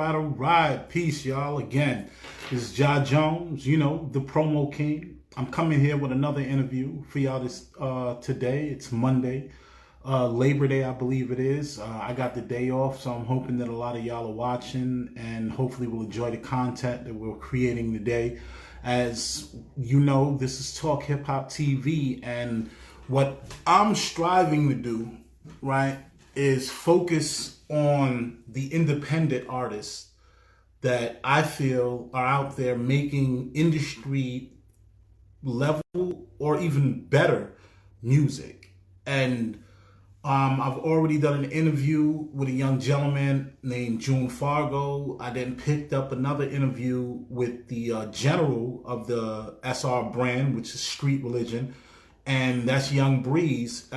All right. Peace, y'all. Again, this is Ja Jones, you know, the promo king. I'm coming here with another interview for y'all this today. It's Monday, Labor Day, I believe it is. I got the day off, so I'm hoping that a lot of y'all are watching and hopefully will enjoy the content that we're creating today. As you know, this is Talk Hip Hop TV, and what I'm striving to do, right, is focus on the independent artists that I feel are out there making industry level or even better music. And I've already done an interview with a young gentleman named June Fargo. I then picked up another interview with the general of the SR brand, which is Street Religion, and that's Young Breeze.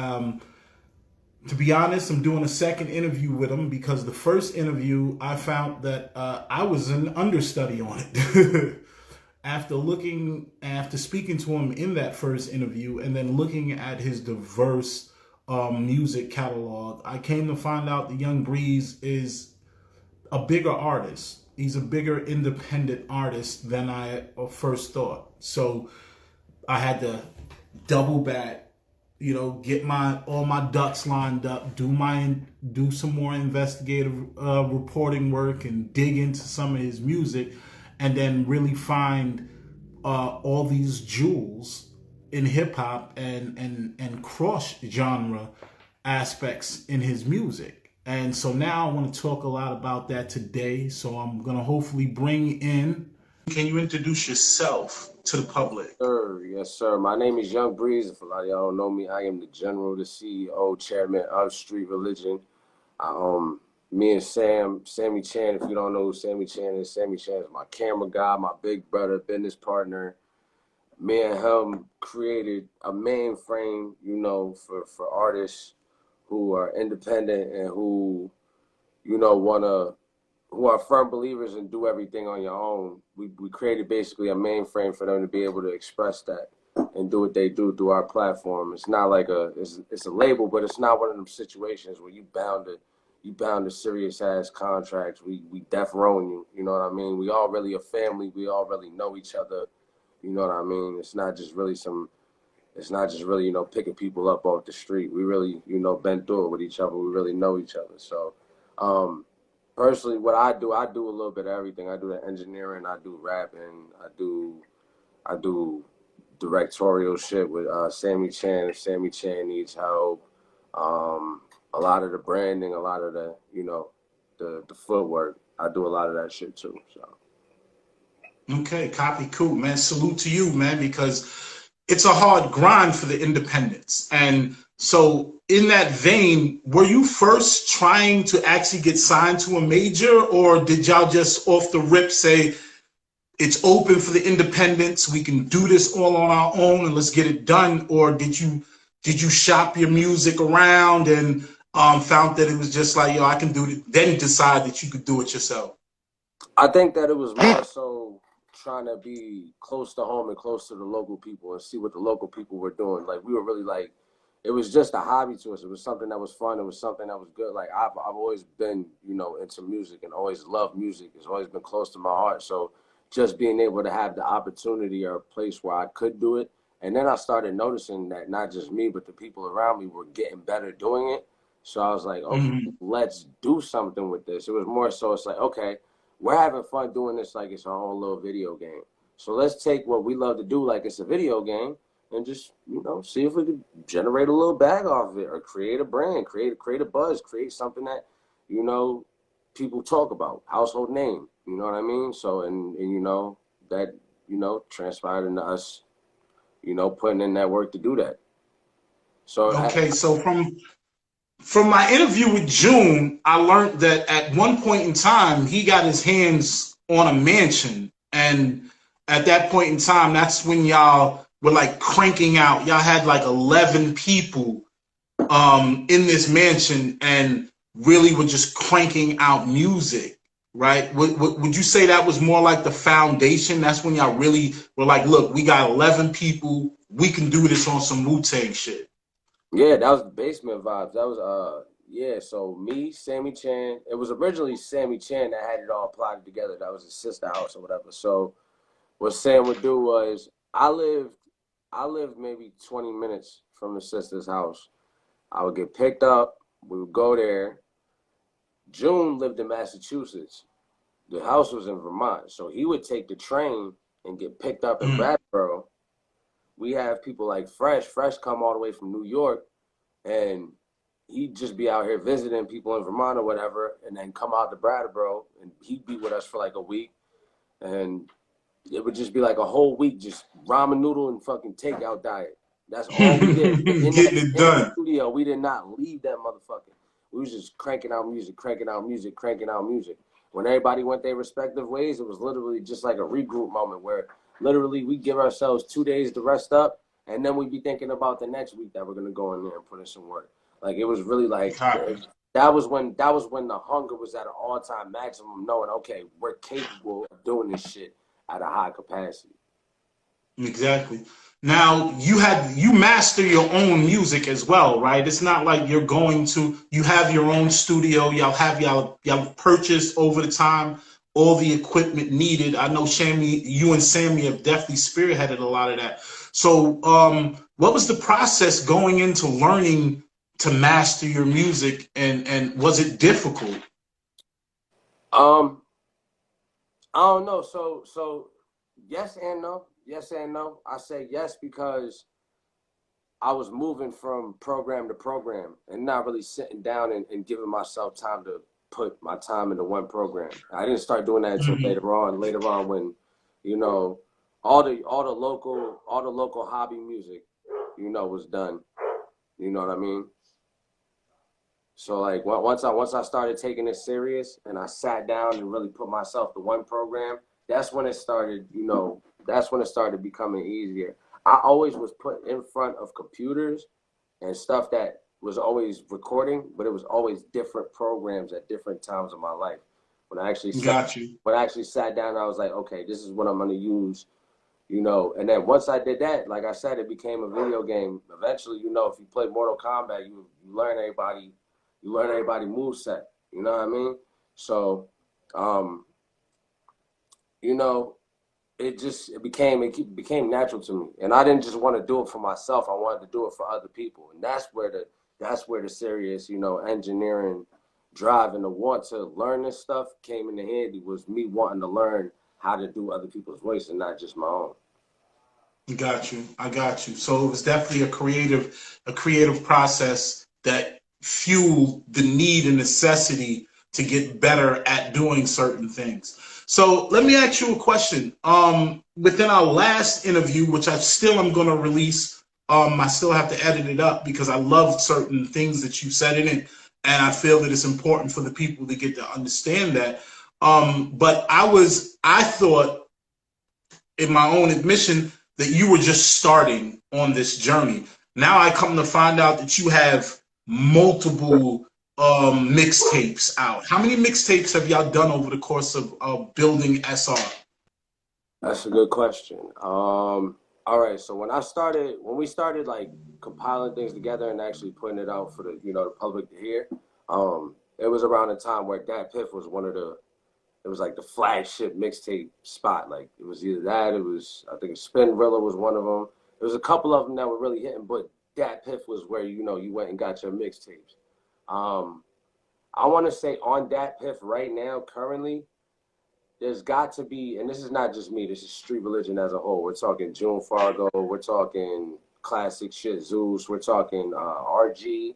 To be honest, I'm doing a second interview with him because the first interview I found that I was an understudy on it. After speaking to him in that first interview and then looking at his diverse music catalog, I came to find out that Young Breeze is a bigger artist. He's a bigger independent artist than I first thought. So I had to double back, you know, get all my ducks lined up, do some more investigative reporting work and dig into some of his music, and then really find all these jewels in hip hop and cross genre aspects in his music. And so now I want to talk a lot about that today. So I'm gonna hopefully bring in. Can you introduce yourself to the public? Sir, yes, sir. My name is Young Breeze. If a lot of y'all don't know me, I am the general, the CEO, chairman of Street Religion. Me and Sammy Chan, if you don't know who Sammy Chan is my camera guy, my big brother, business partner. Me and him created a mainframe, you know, for artists who are independent and who, you know, who are firm believers and do everything on your own. We created basically a mainframe for them to be able to express that and do what they do through our platform. It's not like it's a label, but it's not one of them situations where you bound to serious ass contracts. We death rowing you, you know what I mean? We all really a family. We all really know each other. You know what I mean? It's not just really, you know, picking people up off the street. We really, you know, been through it with each other. We really know each other. So, personally, what I do a little bit of everything. I do the engineering, I do rapping, I do directorial shit with Sammy Chan if Sammy Chan needs help. A lot of the branding, a lot of the, you know, the footwork. I do a lot of that shit too. So. Okay, copy, cool, man. Salute to you, man, because it's a hard grind for the independents. And so in that vein, were you first trying to actually get signed to a major, or did y'all just off the rip say, it's open for the independents, we can do this all on our own and let's get it done? Or did you shop your music around and found that it was just like, yo, I can do it, then decide that you could do it yourself? I think that it was more so trying to be close to home and close to the local people and see what the local people were doing. Like, we were really like, it was just a hobby to us. It was something that was fun. It was something that was good. Like, I've always been, you know, into music and always loved music. It's always been close to my heart. So just being able to have the opportunity or a place where I could do it. And then I started noticing that not just me, but the people around me were getting better doing it. So I was like, okay, let's do something with this. It was more so it's like, okay, we're having fun doing this like it's our own little video game. So let's take what we love to do like it's a video game and just, you know, see if we could generate a little bag off of it or create a brand, create a buzz, create something that, you know, people talk about, household name, you know what I mean? So, and you know, that, you know, transpired into us, you know, putting in that work to do that. So okay, so from my interview with June, I learned that at one point in time, he got his hands on a mansion. And at that point in time, that's when y'all were like cranking out. Y'all had like 11 people in this mansion and really were just cranking out music, right? Would you say that was more like the foundation? That's when y'all really were like, look, we got 11 people. We can do this on some Wu-Tang shit. yeah, that was the basement vibes. That was Yeah, so me, Sammy Chan. It was originally Sammy Chan that had it all plotted together. That was his sister house or whatever. So what Sam would do was I lived maybe 20 minutes from his sister's house. I would get picked up. We would go there. June lived in Massachusetts. The house was in Vermont. So he would take the train and get picked up in Brattleboro. We have people like Fresh. Fresh come all the way from New York, and he'd just be out here visiting people in Vermont or whatever, and then come out to Brattleboro, and he'd be with us for like a week. And it would just be like a whole week, just ramen noodle and fucking takeout diet. That's all we did. Getting it In the done. studio, we did not leave that motherfucker. We was just cranking out music, cranking out music, cranking out music. When everybody went their respective ways, it was literally just like a regroup moment where literally we give ourselves 2 days to rest up, and then we'd be thinking about the next week that we're gonna go in there and put in some work. Like it was really like that was when the hunger was at an all-time maximum, knowing okay, we're capable of doing this shit at a high capacity. Exactly. Now you master your own music as well, right? It's not like you have your own studio, y'all purchased over the time all the equipment needed. I know you and Sammy have definitely spearheaded a lot of that. So what was the process going into learning to master your music, and was it difficult? Um, I don't know. So yes and no. Yes and no. I say yes because I was moving from program to program and not really sitting down and giving myself time to put my time into one program. I didn't start doing that until later on. Later on, when you know all the local hobby music, was done. You know what I mean? So like once I started taking it serious and I sat down and really put myself to one program, that's when it started. That's when it started becoming easier. I always was put in front of computers and stuff that was always recording, but it was always different programs at different times of my life. When I actually sat, Got you. when I actually sat down, I was like, okay, this is what I'm gonna use. And then once I did that, like I said, it became a video game. Eventually, if you play Mortal Kombat, you learn everybody moveset. You know what I mean? So, um, you know, it became natural to me, and I didn't just want to do it for myself. I wanted to do it for other people, and that's where the serious, engineering drive and the want to learn this stuff came into handy. Was me wanting to learn how to do other people's voice and not just my own. Got you. I got you. So it was definitely a creative process that fueled the need and necessity to get better at doing certain things. So let me ask you a question. Within our last interview, which I still am going to release, I still have to edit it up because I love certain things that you said in it, and I feel that it's important for the people to get to understand that. But I thought in my own admission that you were just starting on this journey. Now I come to find out that you have multiple mixtapes out. How many mixtapes have y'all done over the course of building SR? That's a good question. All right. So when we started like compiling things together and actually putting it out for the public to hear, it was around the time where Dat Piff was it was like the flagship mixtape spot. Like it was either that, I think Spin Rilla was one of them. There was a couple of them that were really hitting, but Dat Piff was where you went and got your mixtapes. Um, I want to say on Dat Piff right now, currently, there's got to be, and this is not just me, this is Street Religion as a whole. We're talking June Fargo, we're talking classic shit, Zeus, we're talking RG.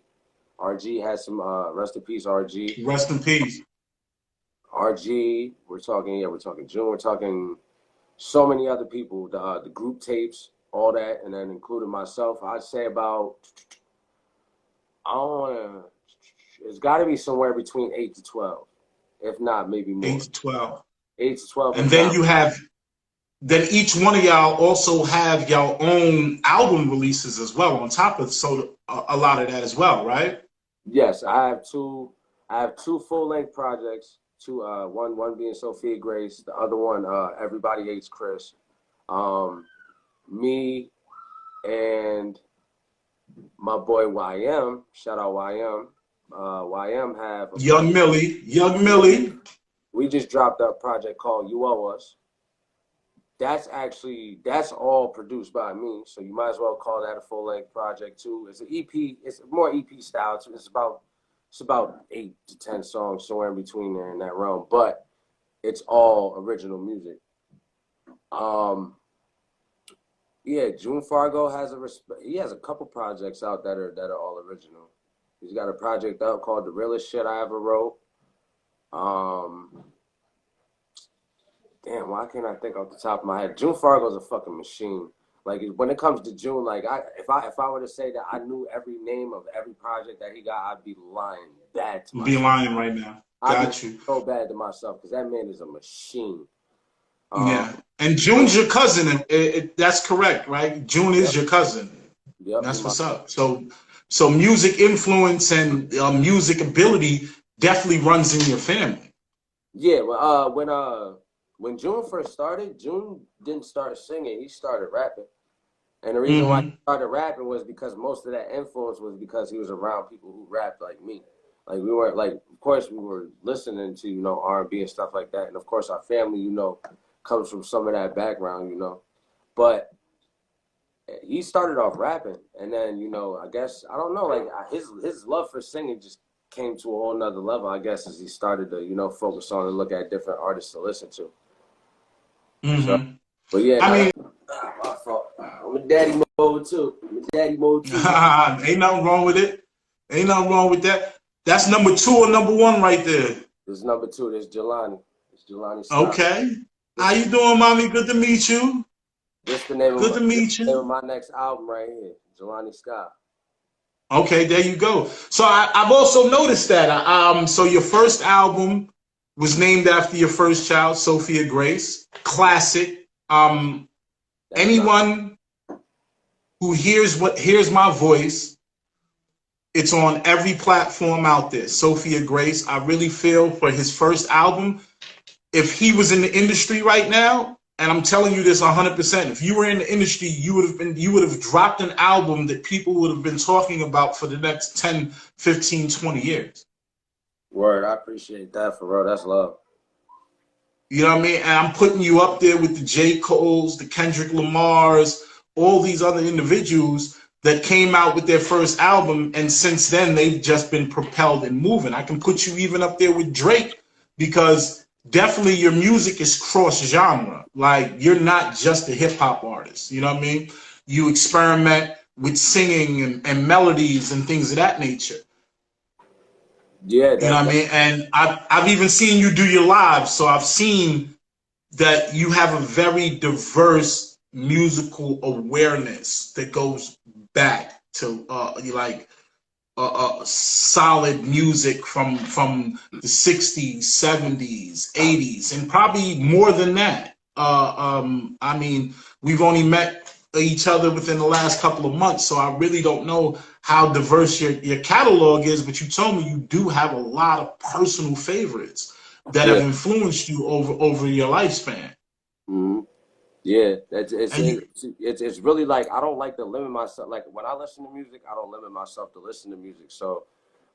RG has some, rest in peace, RG. Rest in peace. RG, we're talking June, we're talking so many other people, the group tapes, all that, and then including myself. I'd say about, I don't want to, it's got to be somewhere between 8 to 12, if not maybe more. 8 to 12. 8 to 12, And if then not. then each one of y'all also have your own album releases as well on top of a lot of that as well, right? Yes, I have two full-length projects. One being Sofia Grace, the other one, Everybody Hates Chris. Me and my boy YM, shout out YM, YM have a Young Millie. We just dropped a project called You Owe Us. That's all produced by me, so you might as well call that a full-length project too. It's an EP. It's more EP style. It's about 8 to 10 songs, somewhere in between there in that realm. But it's all original music. Yeah, June Fargo has he has a couple projects out that are all original. He's got a project out called The Realest Shit I Ever Wrote. Damn, why can't I think off the top of my head? June Fargo's a fucking machine. Like when it comes to June, like if I were to say that I knew every name of every project that he got, I'd be lying bad to myself. Be lying right now. Got you. So bad to myself because that man is a machine. Yeah, and June's your cousin. That's correct, right? June is your cousin. Yep, that's what's up. So music influence and music ability definitely runs in your family. Yeah, well, when June first started, June didn't start singing. He started rapping. And the reason why he started rapping was because most of that influence was because he was around people who rapped like me. Like we weren't like, of course we were listening to, you know, R&B and stuff like that. And of course our family, you know, comes from some of that background, you know. But he started off rapping. And then, you know, I guess, I don't know, like his love for singing just came to a whole nother level, I guess, as he started to, you know, focus on and look at different artists to listen to. So, but yeah, I mean, my fault. I'm a daddy mode too. Ain't nothing wrong with it. Ain't nothing wrong with that. That's number 2 or number 1 right there. This is number 2. This is Jelani. It's Jelani Scott. Okay. How you doing, mommy? Good to meet you. This the name Good to meet you. Name of my next album right here, Jelani Scott. Okay, there you go. So I've also noticed that. So your first album was named after your first child, Sofia Grace. Classic. Anyone who hears my voice, it's on every platform out there. Sofia Grace. I really feel for his first album, if he was in the industry right now, and I'm telling you this 100%, if you were in the industry, you would have dropped an album that people would have been talking about for the next 10, 15, 20 years. Word, I appreciate that, for real. That's love. You know what I mean? And I'm putting you up there with the J. Coles, the Kendrick Lamars, all these other individuals that came out with their first album, and since then they've just been propelled and moving. I can put you even up there with Drake, because definitely your music is cross-genre. Like, you're not just a hip-hop artist, you know what I mean? You experiment with singing and melodies and things of that nature. Yeah, you know what I mean? And I've even seen you do your lives, so I've seen that you have a very diverse musical awareness that goes back to solid music from the 60s, 70s, 80s, and probably more than that. I mean, we've only met each other within the last couple of months, so I really don't know how diverse your catalog is, but you told me you do have a lot of personal favorites that have influenced you over your lifespan. Mm-hmm. Yeah, it's really like, I don't like to limit myself. Like when I listen to music, I don't limit myself to listen to music. So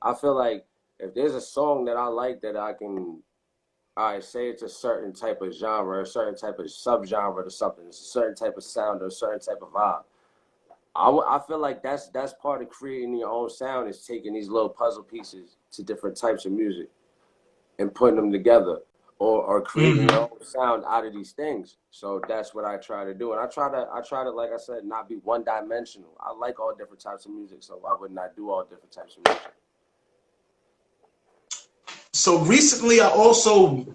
I feel like if there's a song that I like that I can, say it's a certain type of genre, a certain type of subgenre to something, it's a certain type of sound or a certain type of vibe. I feel like that's part of creating your own sound, is taking these little puzzle pieces to different types of music and putting them together, or creating your own sound out of these things. So that's what I try to do. And I try to, like I said, not be one dimensional. I like all different types of music, so why wouldn't I do all different types of music? So recently I also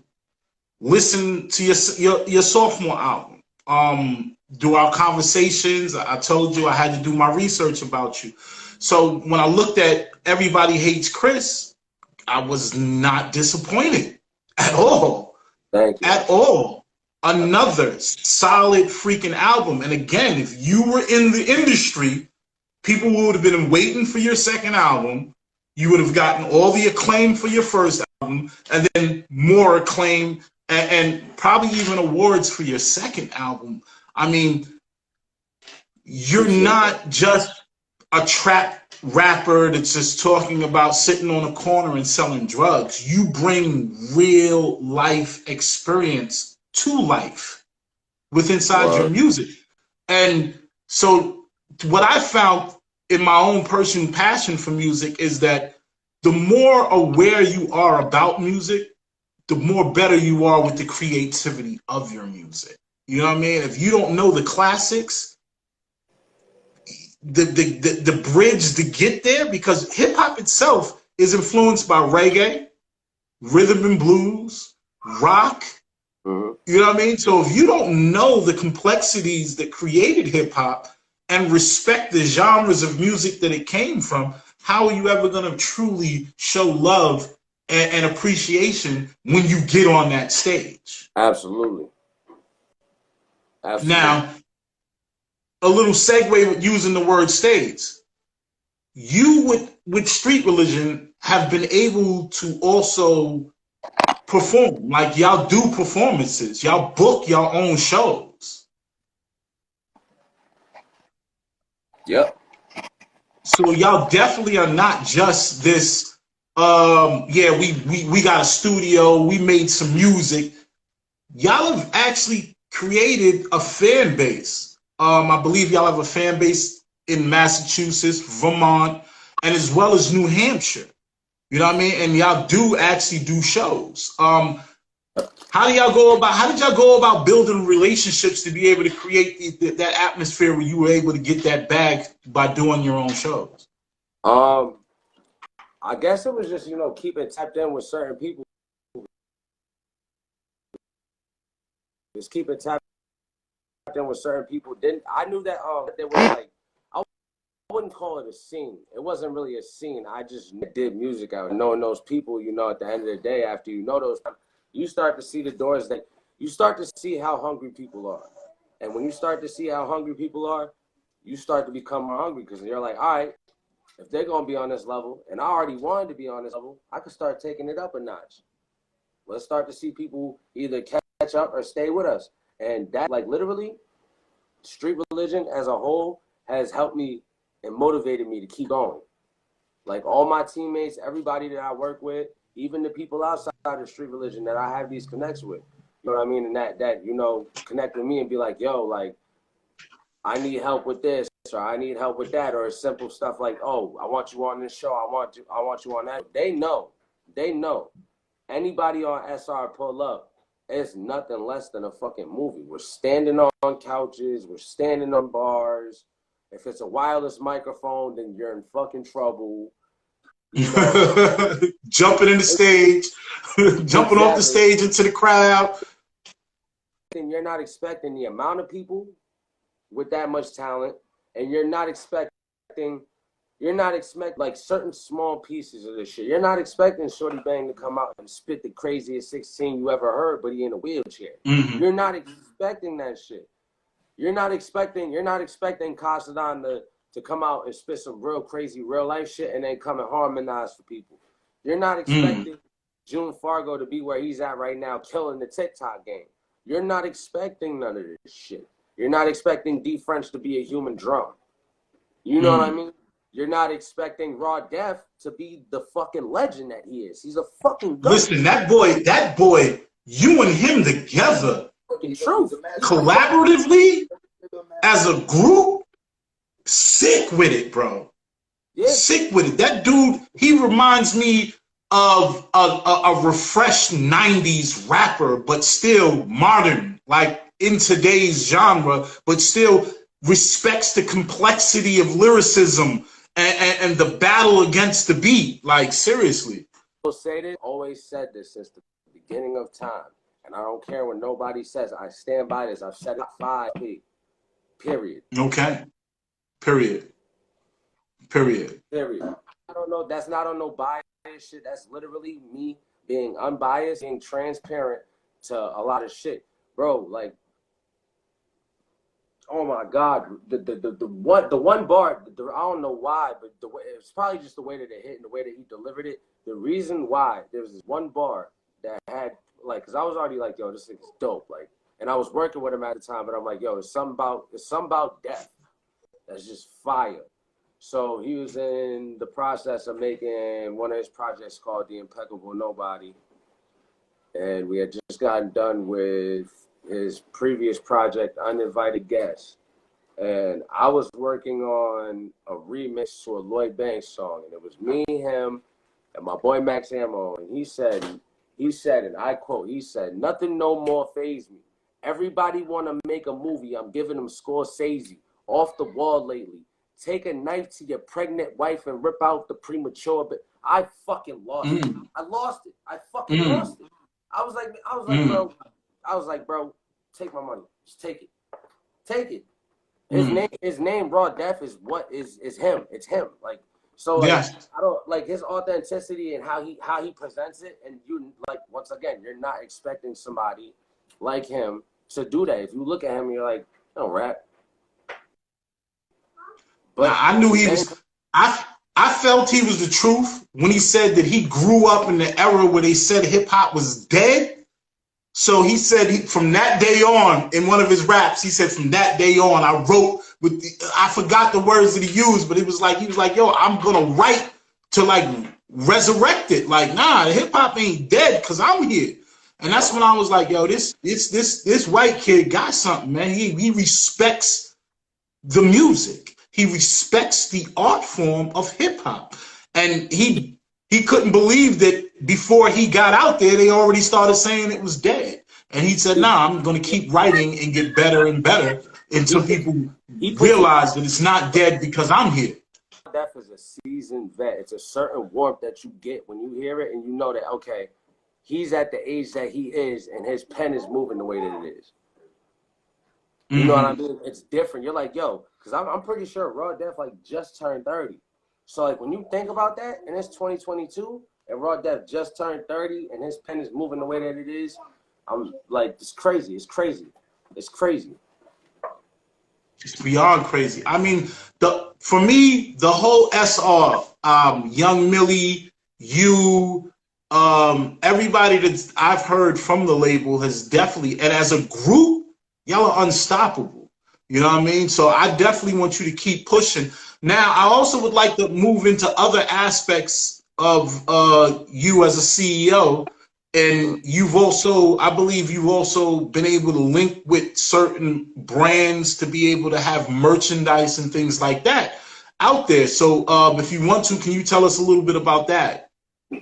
listened to your sophomore album. Through our conversations, I told you I had to do my research about you. So when I looked at Everybody Hates Chris, I was not disappointed at all. Thank you. At all. Another solid freaking album. And again, if you were in the industry, people would have been waiting for your second album. You would have gotten all the acclaim for your first album, and then more acclaim and probably even awards for your second album. I mean, you're not just a trap rapper that's just talking about sitting on a corner and selling drugs. You bring real life experience to life with inside your Word. music. And so what I found in my own personal passion for music is that the more aware you are about music, the more better you are with the creativity of your music. You know what I mean? If you don't know the classics, the bridge to get there, because hip hop itself is influenced by reggae, rhythm and blues, rock. Mm-hmm. You know what I mean? So if you don't know the complexities that created hip hop and respect the genres of music that it came from, how are you ever going to truly show love and appreciation when you get on that stage? Absolutely. Absolutely. Now, a little segue with using the word stage. You with Street Religion have been able to also perform. Like y'all do performances. Y'all book your own shows. Yep. So y'all definitely are not just this yeah, we got a studio, we made some music. Y'all have actually created a fan base. I believe y'all have a fan base in Massachusetts, Vermont, and as well as New Hampshire. You know what I mean? And y'all do actually do shows. How did y'all go about building relationships to be able to create that atmosphere where you were able to get that bag by doing your own shows? I guess it was just, keeping tapped in with certain people. Just keeping tapped in with certain people. Then I knew that there was like, I wouldn't call it a scene. It wasn't really a scene. I just did music out. Knowing those people, at the end of the day, after you know those, you start to see the doors that you start to see how hungry people are. And when you start to see how hungry people are, you start to become more hungry because you're like, all right, if they're going to be on this level, and I already wanted to be on this level, I could start taking it up a notch. Let's start to see people either catch up or stay with us. And that, like, literally, Street Religion as a whole has helped me and motivated me to keep going. Like, all my teammates, everybody that I work with, even the people outside of Street Religion that I have these connects with, you know what I mean? And that connect with me and be like, yo, like, I need help with this, or I need help with that, or simple stuff like, oh, I want you on this show, I want you on that. They know. Anybody on SR pull up, it's nothing less than a fucking movie. We're standing on couches, we're standing on bars. If it's a wireless microphone, then you're in fucking trouble. Jumping in the stage, jumping off the stage into the crowd. And you're not expecting the amount of people with that much talent, and you're not expecting like certain small pieces of this shit. You're not expecting Shorty Bang to come out and spit the craziest 16 you ever heard, but he in a wheelchair. Mm-hmm. You're not expecting that shit. You're not expecting Casadon to come out and spit some real crazy real life shit and then come and harmonize for people. You're not expecting June Fargo to be where he's at right now, killing the TikTok game. You're not expecting none of this shit. You're not expecting D French to be a human drum. You know what I mean? You're not expecting Raw Def to be the fucking legend that he is. He's a fucking goat. Listen, that boy, you and him together, truth, collaboratively, as a group, sick with it, bro. Yeah. Sick with it. That dude, he reminds me of a refreshed 90s rapper, but still modern, like in today's genre, but still respects the complexity of lyricism and the battle against the beat. Like, seriously. I'll say this, always said this since the beginning of time, and I don't care what nobody says. I stand by this. I've said it 5P. Period. Okay. Period. I don't know. That's not on no bias shit. That's literally me being unbiased, being transparent to a lot of shit, bro. Like, oh my God, the one bar. I don't know why, but it's probably just the way that it hit and the way that he delivered it. The reason why there was this one bar that had like, cause I was already like, yo, this thing is dope, like, and I was working with him at the time, but I'm like, yo, it's something about death that's just fire. So he was in the process of making one of his projects called The Impeccable Nobody. And we had just gotten done with his previous project, Uninvited Guest. And I was working on a remix to a Lloyd Banks song. And it was me, him, and my boy Max Ammo. And he said, and I quote, he said, "Nothing no more faze me. Everybody want to make a movie. I'm giving them Scorsese. Off the wall lately. Take a knife to your pregnant wife and rip out the premature." But I fucking lost it. I lost it. I fucking lost it. I was like, bro, take my money. Just take it. Take it. His name, Raw Death, is him. It's him. Like, so like, yes. I don't like his authenticity and how he presents it. And you, like, once again, you're not expecting somebody like him to do that. If you look at him, you're like, don't rap. But now, I knew he was. I felt he was the truth when he said that he grew up in the era where they said hip hop was dead. So he said from that day on, in one of his raps, he said, from that day on, I wrote with I forgot the words that he used, but he was like, yo, I'm gonna write to like resurrect it. Like, nah, hip hop ain't dead because I'm here. And that's when I was like, yo, this white kid got something, man. He respects the music. He respects the art form of hip hop. And he couldn't believe that before he got out there, they already started saying it was dead. And he said, nah, I'm going to keep writing and get better and better until people realize that it's not dead because I'm here. Death is a seasoned vet. It's a certain warmth that you get when you hear it and you know that, okay, he's at the age that he is and his pen is moving the way that it is. You know what I mean? It's different. You're like, yo, because I'm pretty sure Raw Death like just turned 30. So like when you think about that, and it's 2022, and Raw Death just turned 30, and his pen is moving the way that it is, I'm like, it's crazy. It's crazy. It's crazy. It's beyond crazy. I mean, for me, the whole SR, Young Millie, you, everybody that I've heard from the label has definitely, and as a group, y'all are unstoppable. You know what I mean? So I definitely want you to keep pushing. Now, I also would like to move into other aspects of you as a CEO. And you've also, I believe you've also been able to link with certain brands to be able to have merchandise and things like that out there. So if you want to, can you tell us a little bit about that?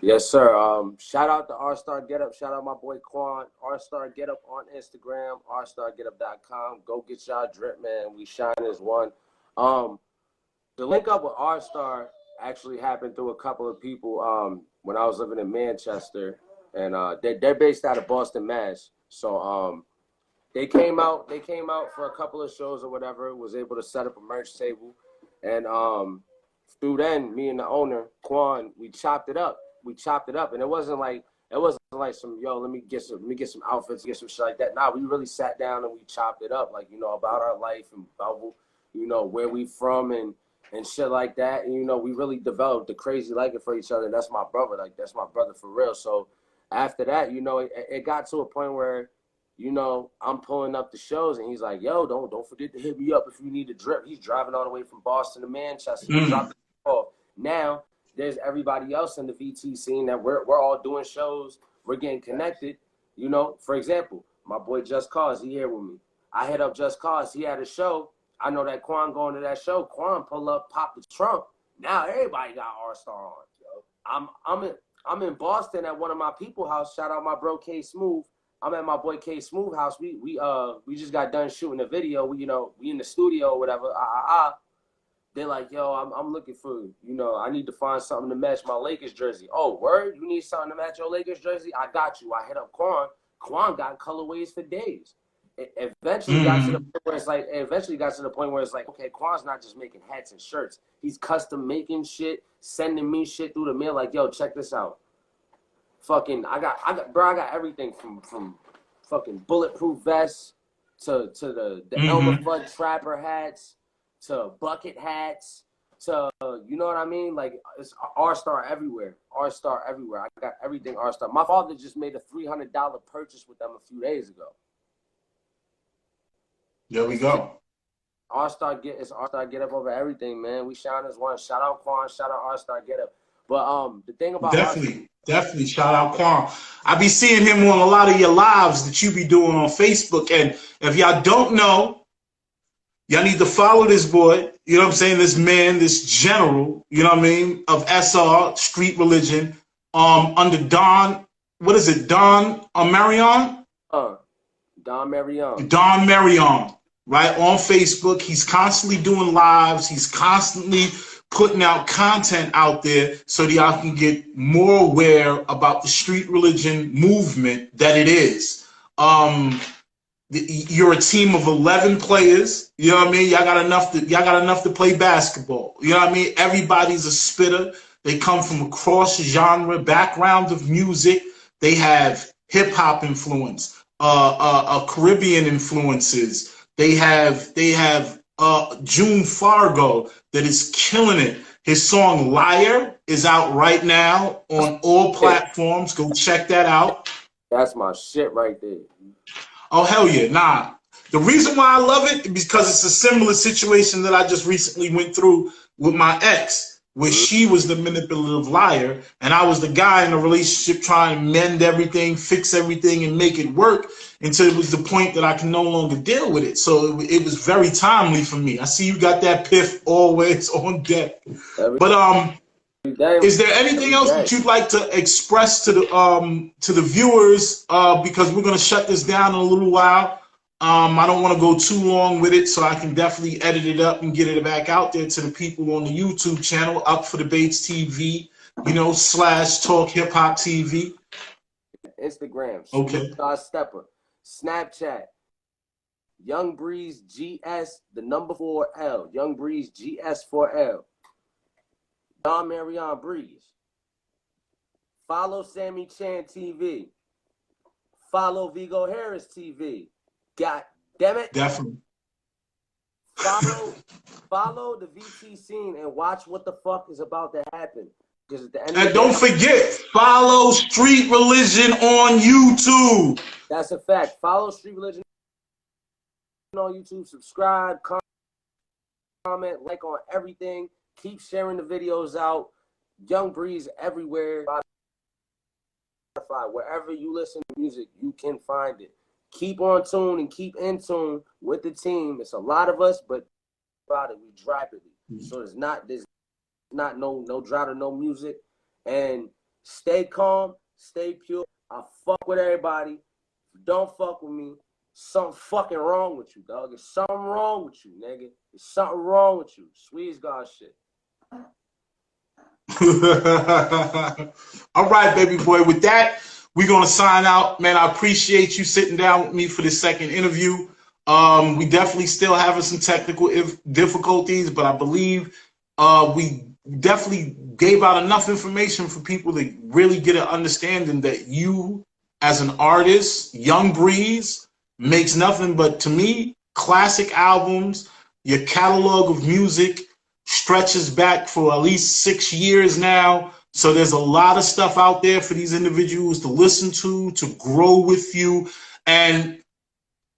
Yes, sir. Shout out to R-Star Getup. Shout out my boy Quan. R-Star Getup on Instagram, rstargetup.com. Go get y'all drip, man. We shine as one. The link up with R-Star actually happened through a couple of people when I was living in Manchester. And they're based out of Boston, Mass. So they came out for a couple of shows or whatever. Was able to set up a merch table, and through then, me and the owner Quan, we chopped it up, and it wasn't like some let me get some outfits, get some shit like that. Nah, we really sat down and we chopped it up, like, you know, about our life and about, you know, where we from and shit like that. And, you know, we really developed the crazy liking for each other. That's my brother, like that's my brother for real. So after that, you know, it got to a point where, you know, I'm pulling up the shows and he's like, yo, don't forget to hit me up if you need a drip. He's driving all the way from Boston to Manchester. Dropped it off. Now there's everybody else in the VT scene that we're all doing shows. We're getting connected. You know, for example, my boy Just Cause, he here with me. I hit up Just Cause. He had a show. I know that Quan going to that show. Quan pull up, pop the trunk. Now everybody got R-Star on. Yo. I'm in Boston at one of my people house. Shout out my bro K Smooth. I'm at my boy K Smooth house. We just got done shooting a video. We in the studio or whatever. They're like, yo, I'm looking for, you know, I need to find something to match my Lakers jersey. Oh, word? You need something to match your Lakers jersey? I got you. I hit up Quan. Quan got colorways for days. It eventually got to the point where it's like, okay, Quan's not just making hats and shirts. He's custom making shit, sending me shit through the mail. Like, yo, check this out. Fucking, I got everything from fucking bulletproof vests to the Elmer Fudd trapper hats to bucket hats to, you know what I mean? Like, it's R-Star everywhere. R-Star everywhere. I got everything R-Star. My father just made a $300 purchase with them a few days ago. There we go. It's All Star Get Up over everything, man. We shine as one. Shout out Quan. Shout out All Star Get Up. But the thing about Definitely shout out Quan. I be seeing him on a lot of your lives that you be doing on Facebook. And if y'all don't know, y'all need to follow this boy. You know what I'm saying? This man, this general. You know what I mean? Of SR Street Religion. Under Don. What is it? Don Marion. Don Marion. Don Marion. Right on Facebook. He's constantly doing lives. He's constantly putting out content out there so that y'all can get more aware about the street religion movement that it is. You're a team of 11 players. You know what I mean? Y'all got enough to play basketball. You know what I mean? Everybody's a spitter. They come from across genre background of music. They have hip hop influence, Caribbean influences. They have June Fargo that is killing it. His song Liar is out right now on all platforms. Go check that out. That's my shit right there. Oh, hell yeah. Nah. The reason why I love it is because it's a similar situation that I just recently went through with my ex, where she was the manipulative liar, and I was the guy in the relationship trying to mend everything, fix everything, and make it work until it was the point that I can no longer deal with it. So it was very timely for me. I see you got that piff always on deck. But is there anything else that you'd like to express to the viewers? Because we're gonna shut this down in a little while. I don't want to go too long with it, so I can definitely edit it up and get it back out there to the people on the YouTube channel, Up for Debates TV, / Talk Hip Hop TV. Instagram, okay. Stepper, Snapchat, Young Breeze GS, the number 4L, Young Breeze GS4L, Don Marion Breeze. Follow Sammy Chan TV. Follow Vigo Harris TV. God damn it. Definitely. Follow the VT scene and watch what the fuck is about to happen. Because at the end and don't forget, follow Street Religion on YouTube. That's a fact. Follow Street Religion on YouTube. Subscribe, comment, like on everything. Keep sharing the videos out. Young Breeze everywhere. Spotify, wherever you listen to music, you can find it. Keep on tune and keep in tune with the team. It's a lot of us, but about it, we drop it. So there's not no drought or no music. And stay calm, stay pure. I fuck with everybody. If you don't fuck with me, something fucking wrong with you, dog. There's something wrong with you, nigga. There's something wrong with you. Sweet as God shit. All right, baby boy. With that, we're going to sign out. Man, I appreciate you sitting down with me for this second interview. We definitely still having some technical difficulties, but I believe we definitely gave out enough information for people to really get an understanding that you, as an artist, Young Breeze, makes nothing but, to me, classic albums. Your catalog of music stretches back for at least 6 years now. So there's a lot of stuff out there for these individuals to listen to grow with you. And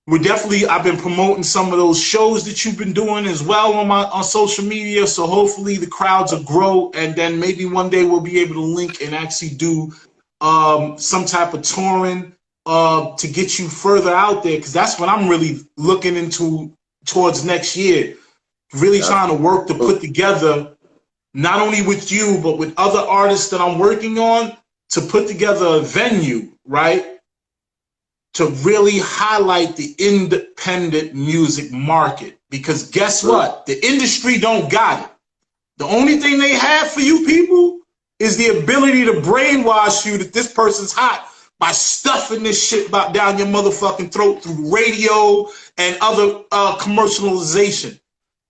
I've been promoting some of those shows that you've been doing as well on social media. So hopefully the crowds will grow, and then maybe one day we'll be able to link and actually do some type of touring to get you further out there. Because that's what I'm really looking into towards next year. Really trying to work to put together, not only with you, but with other artists that I'm working on, to put together a venue, right? To really highlight the independent music market. Because guess what? The industry don't got it. The only thing they have for you people is the ability to brainwash you that this person's hot by stuffing this shit down your motherfucking throat through radio and other commercialization.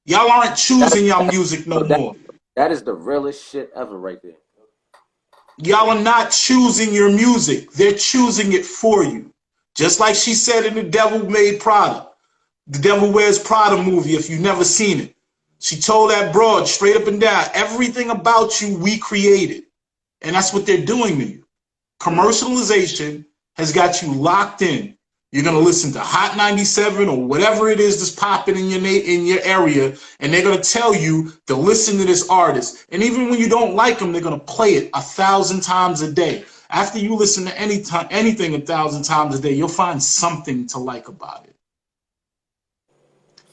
Y'all aren't choosing y'all music no more. That is the realest shit ever right there. Y'all are not choosing your music. They're choosing it for you. Just like she said in The Devil Made Prada. The Devil Wears Prada movie, if you've never seen it. She told that broad straight up and down, everything about you we created. And that's what they're doing to you. Commercialization has got you locked in. You're gonna listen to Hot 97 or whatever it is that's popping in your area, and they're gonna tell you to listen to this artist. And even when you don't like them, they're gonna play it 1,000 times a day. After you listen to anything 1,000 times a day, you'll find something to like about it.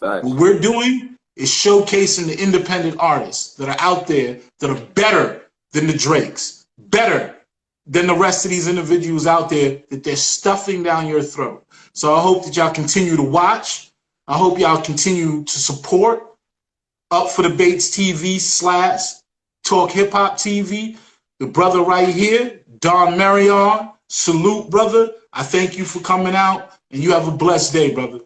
Thanks. What we're doing is showcasing the independent artists that are out there that are better than the Drakes, better than the rest of these individuals out there that they're stuffing down your throat. So I hope that y'all continue to watch. I hope y'all continue to support Up for the Bates TV / Talk Hip Hop TV. The brother right here, Don Marion. Salute, brother. I thank you for coming out, and you have a blessed day, brother.